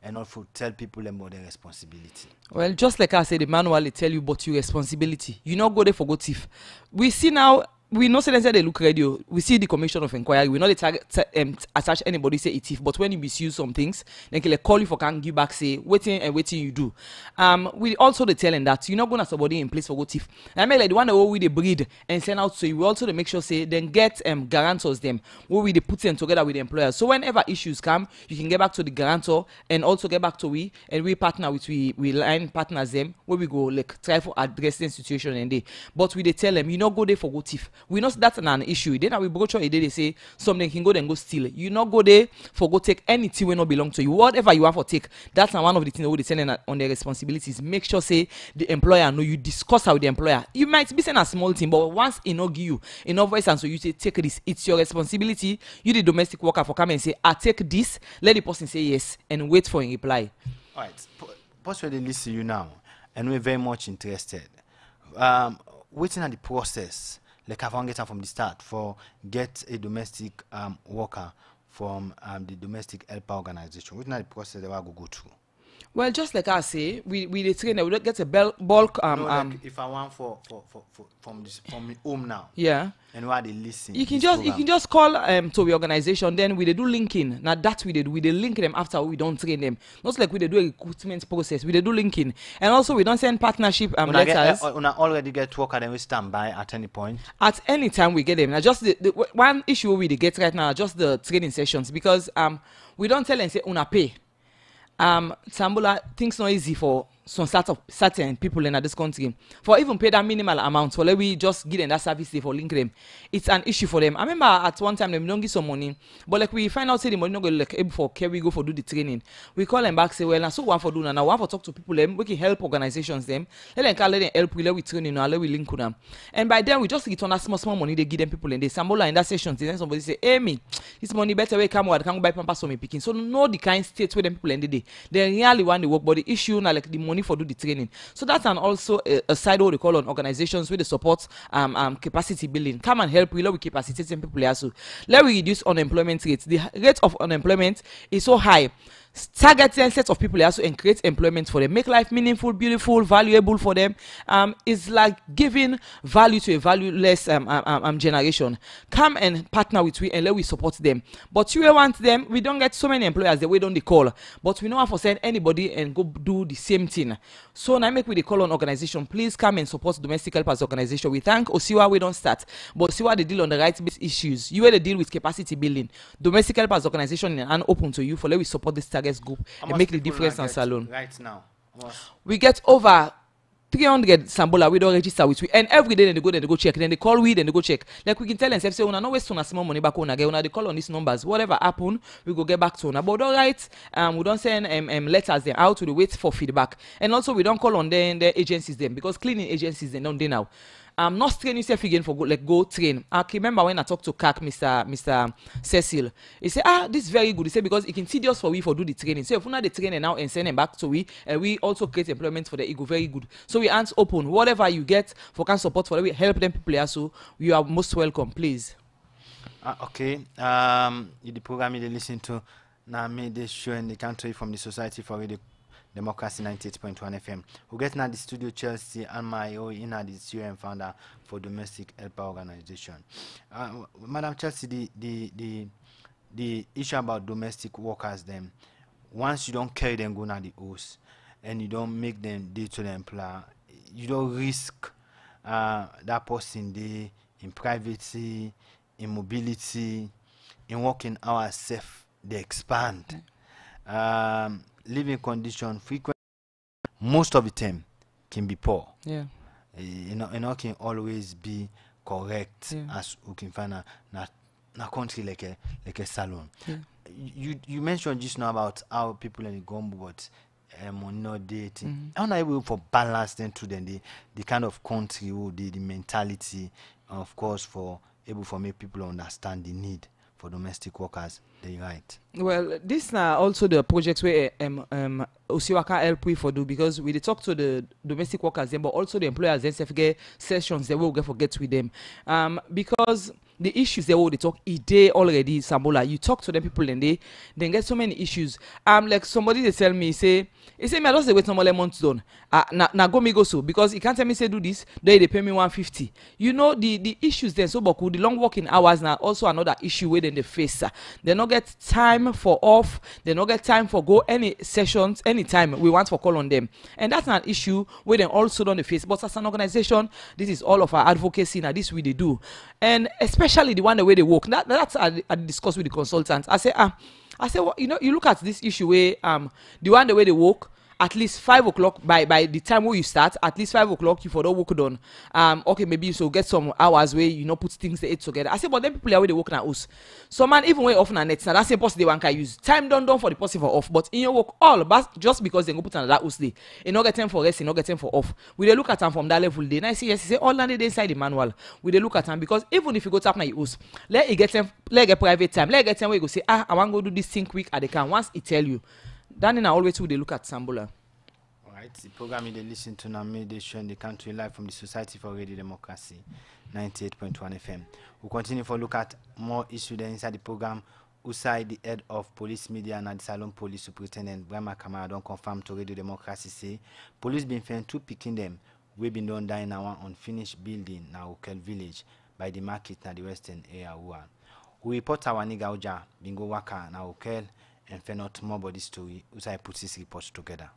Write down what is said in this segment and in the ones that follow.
and also tell people about their responsibility. Well, just like I said, the manual they tell you, but your responsibility. You not go there for go thief. We see now. We know say they look radio. We see the commission of inquiry. We know they attach anybody say it thief. But when you misuse some things, then they call you for can give back say waiting and waiting you do. We also they telling that you're not gonna somebody in place for go thief. I mean like the one that we they breed and send out to you. We also they make sure say then get guarantors them where we they put them together with the employers. So whenever issues come, you can get back to the guarantor and also get back to we and we partner with we line partners them where we go like try for addressing situation and they. But we they tell them you not go there for go thief. We know that's an issue. Then we broach a day they say something can go then go steal. You not go there for go take anything when not belong to you. Whatever you want for take. That's one of the things that we sending on their responsibilities. Make sure say the employer know you discuss with the employer. You might be saying a small thing, but once it not give you enough voice and so you say take this. It's your responsibility. You the domestic worker for come and say I take this. Let the person say yes and wait for a reply. All right. Possibly listen to you now, and we're very much interested. Waiting at the process. Like I've get from the start for get a domestic worker from the domestic helper organization. Which not the process that we go through. Well, just like I say, we train. We don't get a bulk. Like if I want from the home now. Yeah. And why they listen. You can just call to the organization. Then we they do linking. Now that we they link them after we don't train them. Not like we they do a recruitment process. We they do linking, and also we don't send partnership letters. When I already get worker, then we stand by at any point. At any time we get them. Now just the one issue we they get right now are just the training sessions because we don't tell and say una pay. Sambola things not easy for some certain people in this country for even pay that minimal amount for let we just give them that service they for link them. It's an issue for them. I remember at one time them don't give some money, but like we find out say the money not go like able for care we go for do the training. We call them back say well now so one for do now one for talk to people them we can help organizations them let them help we let we training now let we link with them and by then we just return that small money they give them people and they Sambola in that session then somebody say hey me this money better way come what can go buy pampers for me picking so know the kind state where them people end the they really want the work but the issue now like the money for do the training. So that's also a side what they call on organizations with the support capacity building. Come and help we capacitating people also. Let we reduce unemployment rates. The rate of unemployment is so high. Target a set of people also and create employment for them. Make life meaningful, beautiful, valuable for them. It's like giving value to a valueless generation. Come and partner with we and let we support them. But you want them, we don't get so many employers that we don't they call. But we know how to send anybody and go do the same thing. So now make we the call on organization. Please come and support domestic helpers organization. We thank Osiwa we don't start. But Osiwa they deal on the right-based issues. You will deal with capacity building. Domestic helpers organization and open to you for let we support this target group and make the difference in salon. Right now. We get over 300 Sambola we don't register with we and every day they go check then they call we then they go check like we can tell themselves say una no waste una small money back on again una they call on these numbers whatever happen we go get back to una but all right we don't send letters them out to the wait for feedback and also we don't call on the agencies them because cleaning agencies they don't they now not training yourself again for go train. I can remember when I talked to CAC, Mr. Cecil. He said, this is very good. He said, because it can tedious for we for do the training. So if we not the training now and send them back to we, and we also create employment for the ego, very good. So we hands open. Whatever you get for can support for we help them people also, you are most welcome, please. Okay. The program you listen to now made this show in the country from the Society for Radio Democracy 98.1 FM. We get now the studio Chelsea and my own in the CEO and founder for Domestic Helper Organization. Madam Chelsea, the issue about domestic workers them, once you don't carry them go now the house and you don't make them day to the employer, you don't risk that person day in privacy, in mobility, in working hours safe, they expand. Living condition frequent most of the time can be poor. Yeah. You know can always be correct as we can find a country like a salon. Yeah. You mentioned just now about how people in the gumbo but not dating. How are able for balance then to then the kind of country or the mentality of course for able for make people understand the need for domestic workers. the right? Well, this now also the projects where Osiwaka help we for do, because we dey talk to the domestic workers then, but also the employers then self get sessions they will get forget with them. Because the issues they will they talk day already, Sambola. You talk to them people and they then get so many issues. Like somebody they tell me say me I just dey wait no more months done. Now go me go so, because you can't tell me say do this, they pay me 150. You know the issues then, so boku the long working hours now also another issue where then they face. They not get time for off, they not get time for go any sessions anytime we want for call on them, and that's an issue where they also don't face. But as an organization, this is all of our advocacy now, this we they do, and especially the one the way they work. That's I discuss with the consultants. I say well, you know, you look at this issue where the one the way they work, at least 5 o'clock by the time where you start, at least 5 o'clock you for the work done. Okay, maybe so get some hours where you know put things they eat together. I say, but then people are where they work now us. So man, even way off na net, now that's the post they want can use. Time done for the post for off, but in your work all, but just because they go put another us day, you not get time for rest, you not get time for off. We they look at them from that level day. Now I see yes, say all landed inside the manual. We they look at them, because even if you go tap na us, let it get them, let get private time, let get time where you go say I want to go do this thing quick at the can once it tell you. Then in always they look at Sambola. Alright, the program you listen to now made show in the country live from the Society for Radio Democracy, 98.1 FM. We'll continue for look at more issues inside the program. Usai, the head of police media and the Salon Police Superintendent Brahma Kamara don't confirm to Radio Democracy say police been found two picking them. We been done dying now unfinished building now Ukel village by the market na the western area. We report our nigga Oja bingo waka na Ukel and find out more about this story. Usai puts his reports together.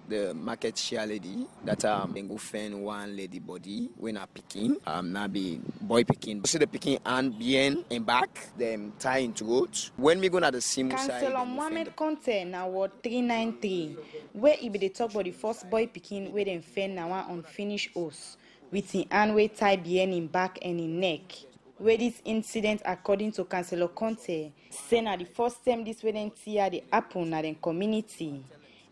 The market share lady that then go find one lady body when a picking now be boy picking. See the picking and bien and back them tie into roads. When we go to the same side, Councillor Mohammed Conte now what 393 where he be the talk about the first boy picking where them find now one unfinished house with the hand way tie bien in back and in neck. Where this incident, according to Councillor Conte, say na the first time this wedding tear the happen na the community.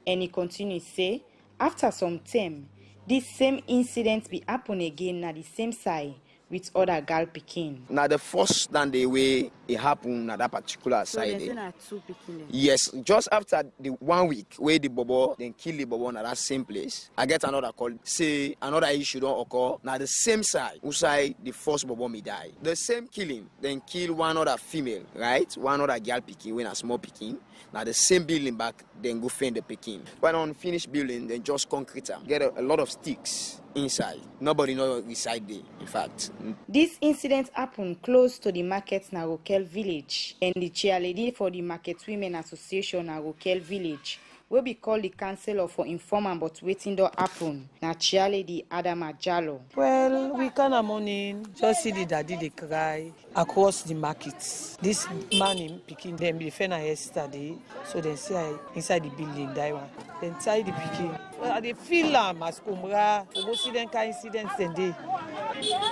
And he continues say, after some time, this same incident be happen again na the same side with other girl picking. Now the first than the way it happened at that particular side. Two picking. Yes, just after the 1 week where the bobo then kill the bobo at that same place, I get another call. Say another issue don't occur. Now the same side, who side the first bobo may die. The same killing, then kill one other female, right? One other girl picking when a small picking. Now the same building back, then go find the picking. When on finished building, then just concrete them. Get a lot of sticks inside. Nobody know inside there, in fact. This incident happened close to the market Narokel village, and the chairlady for the Market Women Association Narokel village will be called the councillor for informant but waiting to happen. Na chairlady Adama Jallo. Well, we kind of morning just see the daddy they cry across the markets. This man in picking them the fena yesterday, so they say inside the building die one. Then tie the picking. Well, they feel as kumra. We go see them kind of incidents then they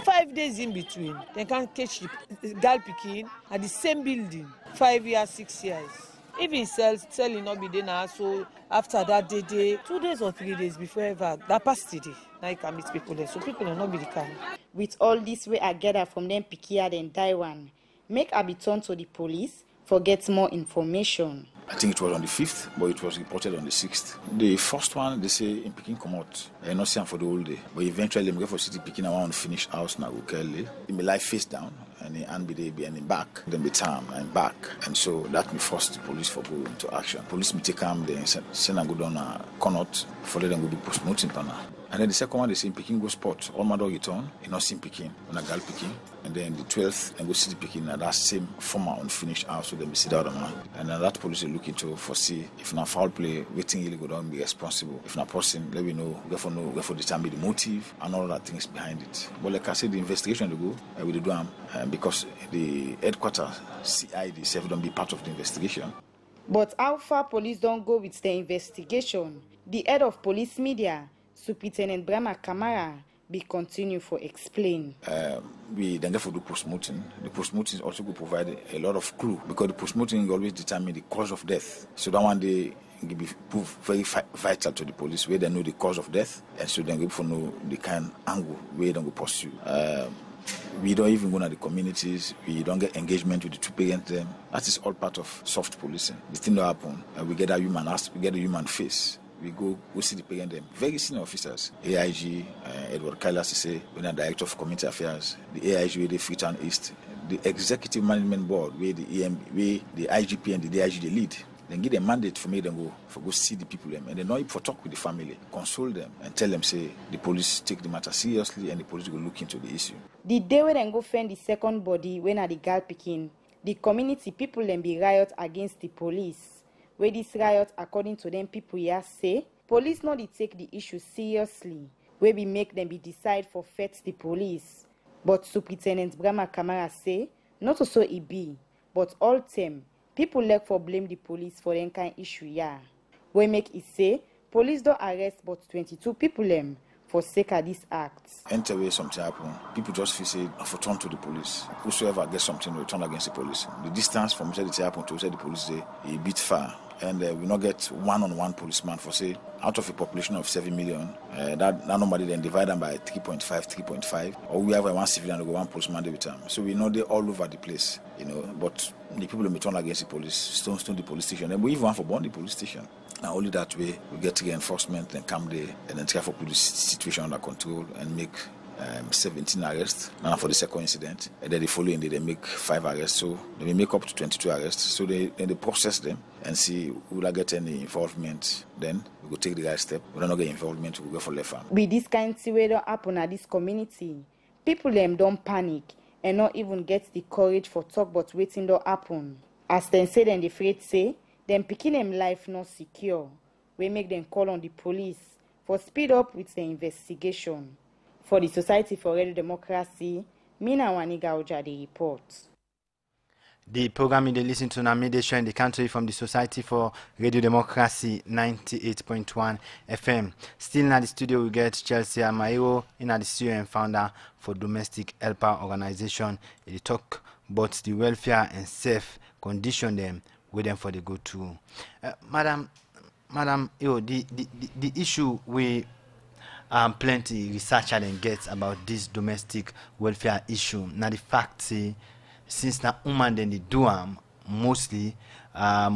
5 days in between. They can't catch the girl picking at the same building. 5 years, 6 years. If he selling not be there now, so after that day, 2 days or 3 days before ever, that past the day, now you can meet people there. So people will not be the kind. With all this way I gather from them Pikia and Taiwan, make I be turned to the police for get more information. I think it was on the 5th, but it was reported on the 6th. The first one, they say in Peking come out. I not see him for the whole day. But eventually, I'm going for city Peking. I want to finish house now. Okay, in my life face down, and the hand be there, and in back. Then be time and back, and so that me forced the police for go into action. Police me take him, then send and go down a Connaught, for them go do post-mortem panel. And then the second one, they say in Peking go spot. All my dog return, you not see Peking, on a girl Peking. And then the 12th, and go see the Peking, and that same former unfinished house, so then we see the other man. And then that police will look into foresee if not foul play, waiting really go down, be responsible. If not person, let me know, go for determine the motive and all that things behind it. But like I said, the investigation to go, we do them because the headquarters, CID, self don't be part of the investigation. But how far police don't go with the investigation? The head of police media, Superintendent Brahma Kamara, be continue for explain. We then therefore do post-mortem. The post-mortem also will provide a lot of clue because the post-mortem always determine the cause of death. So that one they can be proof very vital to the police where they know the cause of death, and so then we know the kind of angle where they go pursue. We don't even go to the communities. We don't get engagement with the two parents. Them. That is all part of soft policing. The thing that happen, we get a human ask, we get a human face. We go see the parent them. Very senior officers, AIG, Edward Kailas say, when the director of community affairs, the AIG with the Freetown East, the executive management board where the where the IGP and the DIG they lead. Then give them mandate for me them go see the people them and then not for talk with the family, console them and tell them say the police take the matter seriously and the police will look into the issue. The day when they go find the second body when at the girl picking, the community people then be riot against the police. Where this riot, according to them people here say, police not they take the issue seriously. Where we make them be decide for fetch the police. But Superintendent Brahma Kamara say, not also it be, but all them. People like for blame the police for any kind issue yeah. We make it say, police don't arrest but 22 people for sake of this act. Enter where something happen, people just feel say, for turn to the police. Whosoever gets something will turn against the police. The distance from where it happen to where the police say, a bit far. And we not get one-on-one policeman for say, out of a population of 7 million, that normally then divide them by 3.5, or we have one civilian and one policeman every time. So we know they're all over the place, but the people may turn against the police, stone the police station, and we even want for burn the police station. Now only that way we get to get enforcement, then come there, and then try for put the situation under control and make 17 arrests now for the second incident, and then the following day they make 5 arrests, so they may make up to 22 arrests. So they process them and see will I get any involvement. Then we go take the right step. We don't get involvement, we go for left arm. With this kind of way that happen at this community, people don't panic and not even get the courage for talk but waiting to happen. As they say, then the afraid say, them picking them life not secure. We make them call on the police for speed up with the investigation. For the Society for Radio Democracy, Mina Waniga Oja, the report. The program they listen to now midday show in the country from the Society for Radio Democracy 98.1 FM. Still in the studio we get Chelsea Almairo in the studio and founder for Domestic Helper Organization. They talk about the welfare and safe condition them with them for the go to. Madam, the issue we plenty researcher then gets about this domestic welfare issue. Now the fact say since na woman then they do mostly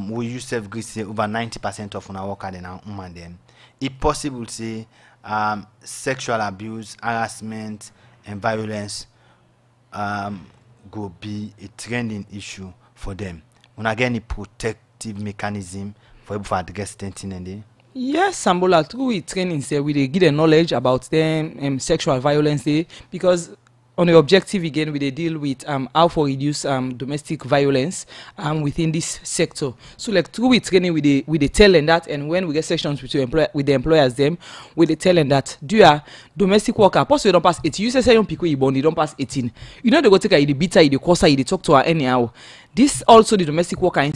we used to agree say over 90% of our worker then are woman then. It possible say sexual abuse, harassment and violence go be a trending issue for them. When again a protective mechanism for address thing and they. Yes, Sambola, through with trainings there, we give the knowledge about them sexual violence there, because on the objective again, we deal with how to reduce domestic violence within this sector. So like through with training, we tell them that, and when we get sessions with the employers them, we tell them that do you domestic worker, possibly don't pass 18. You say young people you born, you don't pass 18. You know they go take a the beater, the courser, they talk to her anyhow. This also the domestic worker in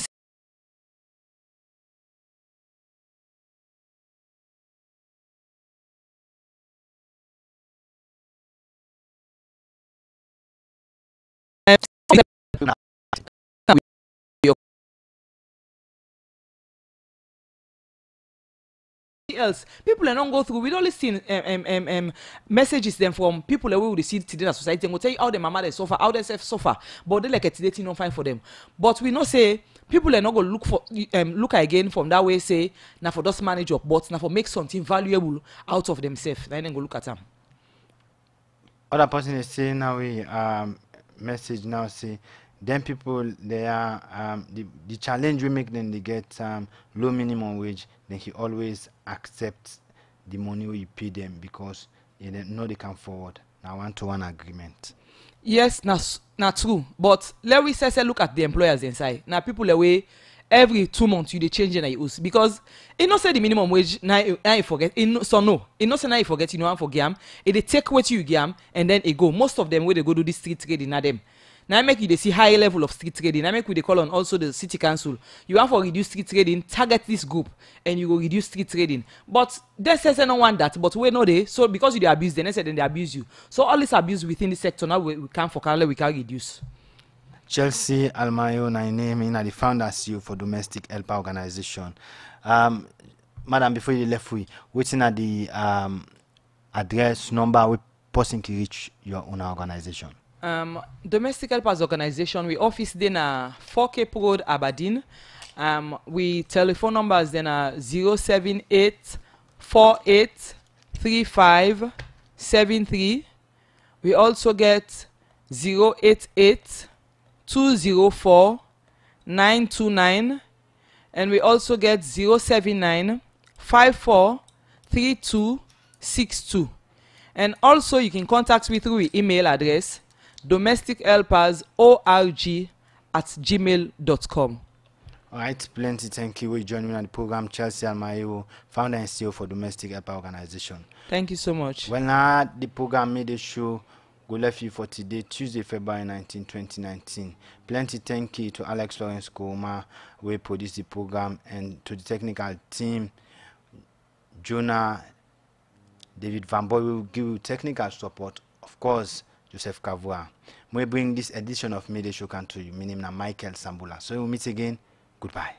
else people don't go through. We don't listen messages them from people that we will see today in society and will tell you how the mama they suffer, how they self suffer, but they like a today not fine for them. But we know say people are not going to look for look again from that way say now for just manage up, but now for make something valuable out of themselves. Then go look at them. Other person is saying now we message now say then people they are the challenge we make them they get low minimum wage, then he always accepts the money we pay them because they know they can forward now 1-to-1 agreement. Yes, not true. But let we say look at the employers inside. Now people away every 2 months you they change in use because it not say the minimum wage now you forget it so no it not say now you forget you know for gam it they take what you gam and then it go most of them where they go do this street trading at them. Now make you they see high level of street trading. Now make we they call on also the city council. You want for reduce street trading, target this group and you go reduce street trading. But they say no want that, but we know they so because you they abuse them, they say then they abuse you. So all this abuse within the sector now we can't for we can reduce. Chelsea Almayo na name in the founder CEO for Domestic Helper Organization. Madam, before you left we waiting at the address number we person can reach your own organization. Domestic Helpers Organization, we office then 4 Cape Road, Aberdeen. We telephone numbers then 078 48 35 73. We also get 088 204 929, and we also get 079 54 32 62. And also you can contact me through the email address domestichelpersorg@gmail.com. All right, plenty. Thank you for joining me on the program. Chelsea Almayo, founder and CEO for Domestic Helper Organization. Thank you so much. Well, now the program made the show go left you for today, Tuesday, February 19, 2019. Plenty thank you to Alex Lawrence Koma, who produced the program, and to the technical team, Jonah, David Van Boy will give you technical support, of course, Joseph Kavua. We bring this edition of Midday Show to you. My name is Michael Sambula. So we'll meet again. Goodbye.